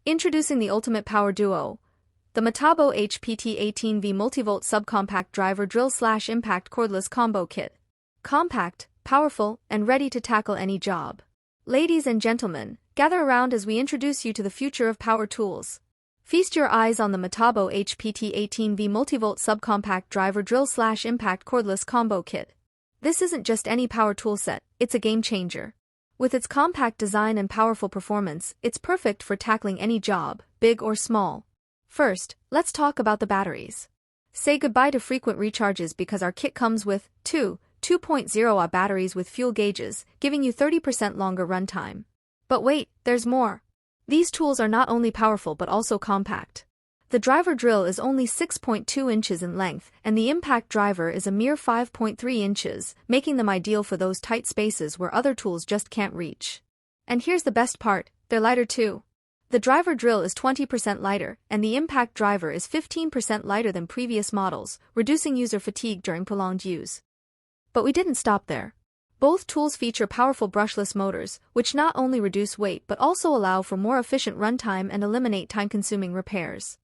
Introducing the ultimate power duo, the Metabo HPT 18V MultiVolt Sub-Compact Driver Drill / Impact Cordless Combo Kit. Compact, powerful, and ready to tackle any job. Ladies and gentlemen, gather around as we introduce you to the future of power tools. Feast your eyes on the Metabo HPT 18V MultiVolt Sub-Compact Driver Drill / Impact Cordless Combo Kit. This isn't just any power tool set, it's a game changer. With its compact design and powerful performance, it's perfect for tackling any job, big or small. First, let's talk about the batteries. Say goodbye to frequent recharges because our kit comes with two 2.0Ah batteries with fuel gauges, giving you 30% longer runtime. But wait, there's more. These tools are not only powerful but also compact. The driver drill is only 6.2 inches in length, and the impact driver is a mere 5.3 inches, making them ideal for those tight spaces where other tools just can't reach. And here's the best part, they're lighter too. The driver drill is 20% lighter, and the impact driver is 15% lighter than previous models, reducing user fatigue during prolonged use. But we didn't stop there. Both tools feature powerful brushless motors, which not only reduce weight but also allow for more efficient runtime and eliminate time-consuming repairs.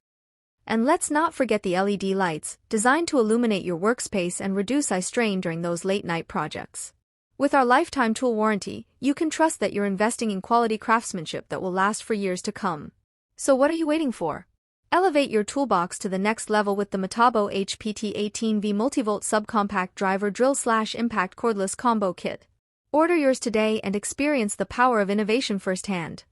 And let's not forget the LED lights, designed to illuminate your workspace and reduce eye strain during those late-night projects. With our lifetime tool warranty, you can trust that you're investing in quality craftsmanship that will last for years to come. So what are you waiting for? Elevate your toolbox to the next level with the Metabo HPT 18V MultiVolt Sub-Compact Driver Drill / Impact Cordless Combo Kit. Order yours today and experience the power of innovation firsthand.